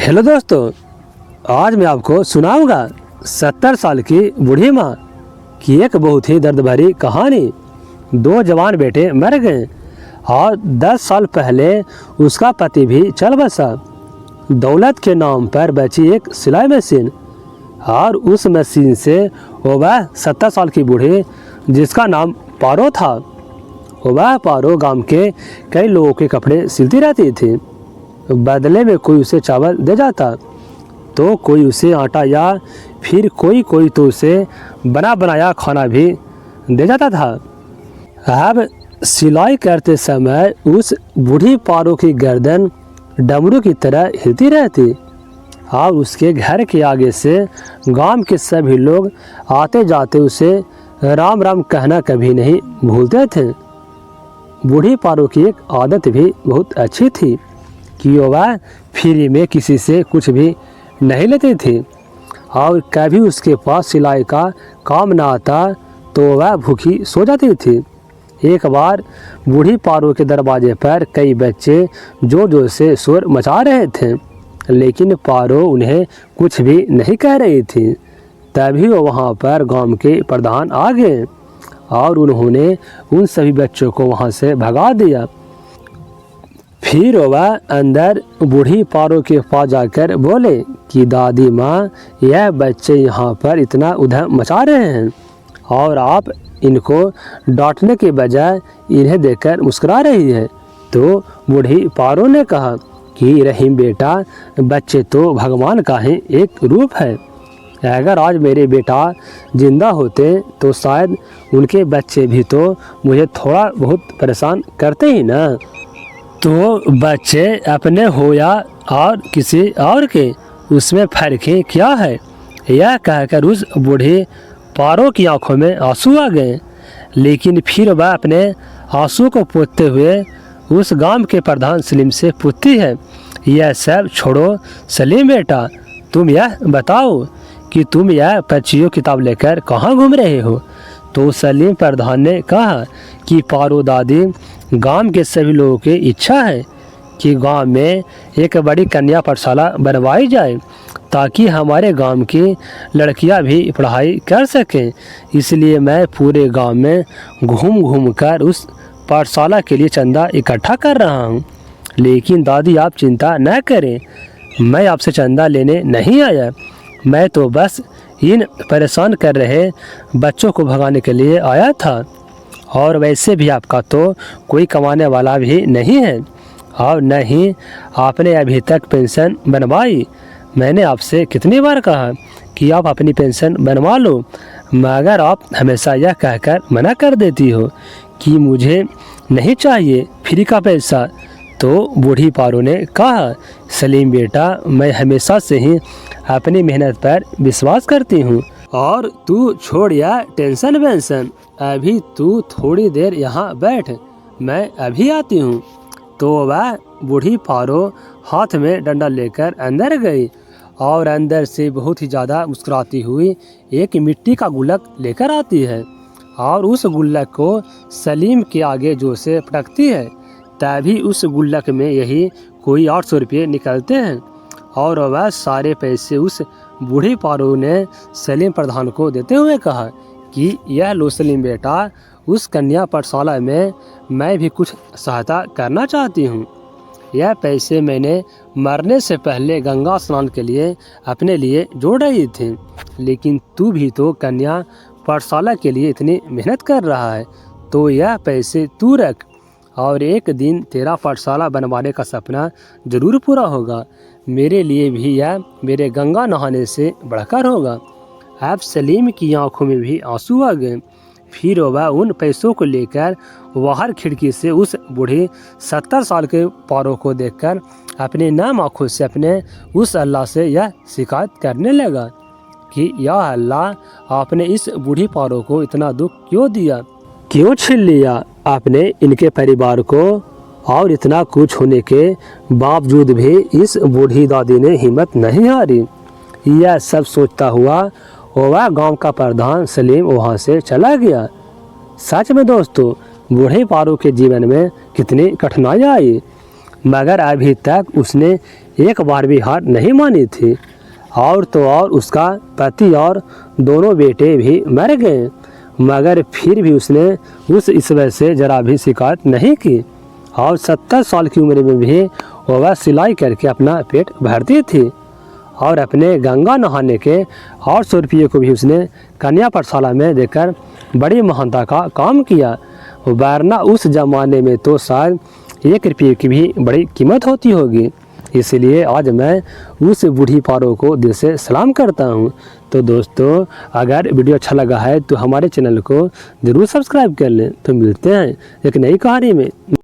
Hello दोस्तों, आज मैं आपको सुनाऊंगा 70 साल की बूढ़ी माँ की एक बहुत ही दर्द भरी कहानी। दो जवान बेटे मर गए और 10 साल पहले उसका पति भी चल बसा। दौलत के नाम पर बची एक सिलाई मशीन और उस मशीन से वह 70 साल की बूढ़ी जिसका नाम पारो था, वह पारो गांव के कई लोगों के कपड़े सिलती रहती थी। बदले में कोई उसे चावल दे जाता तो कोई उसे आटा या फिर कोई तो उसे बना बनाया खाना भी दे जाता था। अब सिलाई करते समय उस बूढ़ी पारो की गर्दन डमरू की तरह हिलती रहती और उसके घर के आगे से गांव के सभी लोग आते जाते उसे राम राम कहना कभी नहीं भूलते थे। बूढ़ी पारो की एक आदत भी बहुत अच्छी थी कि वह फ्री में किसी से कुछ भी नहीं लेती थी और कभी उसके पास सिलाई का काम ना आता तो वह भूखी सो जाती थी। एक बार बूढ़ी पारो के दरवाजे पर कई बच्चे जोर जोर से शोर मचा रहे थे, लेकिन पारो उन्हें कुछ भी नहीं कह रही थी। तभी वो वहाँ पर गांव के प्रधान आ गए और उन्होंने उन सभी बच्चों को वहाँ से भगा दिया। फिर वह अंदर बूढ़ी पारो के पास जाकर बोले कि दादी माँ, यह बच्चे यहाँ पर इतना उधम मचा रहे हैं और आप इनको डांटने के बजाय इन्हें देखकर मुस्कुरा रही है। तो बूढ़ी पारो ने कहा कि रहीम बेटा, बच्चे तो भगवान का ही एक रूप है। अगर आज मेरे बेटा जिंदा होते तो शायद उनके बच्चे भी तो मुझे थोड़ा बहुत परेशान करते ही ना। तो बच्चे अपने हो या और किसी और के, उसमें फर्क ही क्या है। यह कहकर उस बूढ़ी पारो की आंखों में आंसू आ गए। लेकिन फिर वह अपने आंसू को पोंछते हुए उस गांव के प्रधान सलीम से पूछती है, यह सब छोड़ो सलीम बेटा, तुम यह बताओ कि तुम यह पर्चियों किताब लेकर कहाँ घूम रहे हो। तो सलीम प्रधान ने कहा कि पारो दादी, गांव के सभी लोगों की इच्छा है कि गांव में एक बड़ी कन्या पाठशाला बनवाई जाए ताकि हमारे गांव की लड़कियां भी पढ़ाई कर सकें। इसलिए मैं पूरे गांव में घूम घूम कर उस पाठशाला के लिए चंदा इकट्ठा कर रहा हूं। लेकिन दादी, आप चिंता न करें, मैं आपसे चंदा लेने नहीं आया। मैं तो बस इन परेशान कर रहे बच्चों को भगाने के लिए आया था। और वैसे भी आपका तो कोई कमाने वाला भी नहीं है और न ही आपने अभी तक पेंशन बनवाई। मैंने आपसे कितनी बार कहा कि आप अपनी पेंशन बनवा लो, मगर आप हमेशा यह कहकर मना कर देती हो कि मुझे नहीं चाहिए फ्री का पैसा। तो बूढ़ी पारो ने कहा, सलीम बेटा, मैं हमेशा से ही अपनी मेहनत पर विश्वास करती हूँ और तू छोड़ या टेंशन वेंशन, अभी तू थोड़ी देर यहाँ बैठ, मैं अभी आती हूँ। तो वह बूढ़ी पारो हाथ में डंडा लेकर अंदर गई और अंदर से बहुत ही ज़्यादा मुस्कुराती हुई एक मिट्टी का गुल्लक लेकर आती है और उस गुल्लक को सलीम के आगे जोर से पटकती है। तभी उस गुल्लक में यही कोई 800 रुपये निकलते हैं और वह सारे पैसे उस बूढ़ी पारो ने सलीम प्रधान को देते हुए कहा कि यह लो सलीम बेटा, उस कन्या पाठशाला में मैं भी कुछ सहायता करना चाहती हूँ। यह पैसे मैंने मरने से पहले गंगा स्नान के लिए अपने लिए जोड़ रही थी, लेकिन तू भी तो कन्या पाठशाला के लिए इतनी मेहनत कर रहा है, तो यह पैसे तू रख और एक दिन तेरा पाठशाला बनवाने का सपना ज़रूर पूरा होगा। मेरे लिए भी यह मेरे गंगा नहाने से बढ़कर होगा। अब सलीम की आंखों में भी आंसू आ गए। फिर वह उन पैसों को लेकर बाहर खिड़की से उस बूढ़ी 70 साल के पारो को देखकर अपनी नम आंखों से अपने उस अल्लाह से यह शिकायत करने लगा कि या अल्लाह, आपने इस बूढ़ी पारो को इतना दुख क्यों दिया, क्यों छीन लिया आपने इनके परिवार को। और इतना कुछ होने के बावजूद भी इस बूढ़ी दादी ने हिम्मत नहीं हारी। यह सब सोचता हुआ वह गांव का प्रधान सलीम वहां से चला गया। सच में दोस्तों, बूढ़े पारो के जीवन में कितनी कठिनाइयाँ आई, मगर अभी तक उसने एक बार भी हार नहीं मानी थी। और तो और उसका पति और दोनों बेटे भी मर गए, मगर फिर भी उसने उस ईश्वर से जरा भी शिकायत नहीं की। और 70 साल की उम्र में भी वह सिलाई करके अपना पेट भरती थी। और अपने गंगा नहाने के 800 रुपये को भी उसने कन्या पाठशाला में देकर बड़ी महानता का काम किया, वरना उस ज़माने में तो शायद 1 रुपये की भी बड़ी कीमत होती होगी। इसलिए आज मैं उस बूढ़ी पारो को दिल से सलाम करता हूँ। तो दोस्तों, अगर वीडियो अच्छा लगा है तो हमारे चैनल को ज़रूर सब्सक्राइब कर लें। तो मिलते हैं एक नई कहानी में।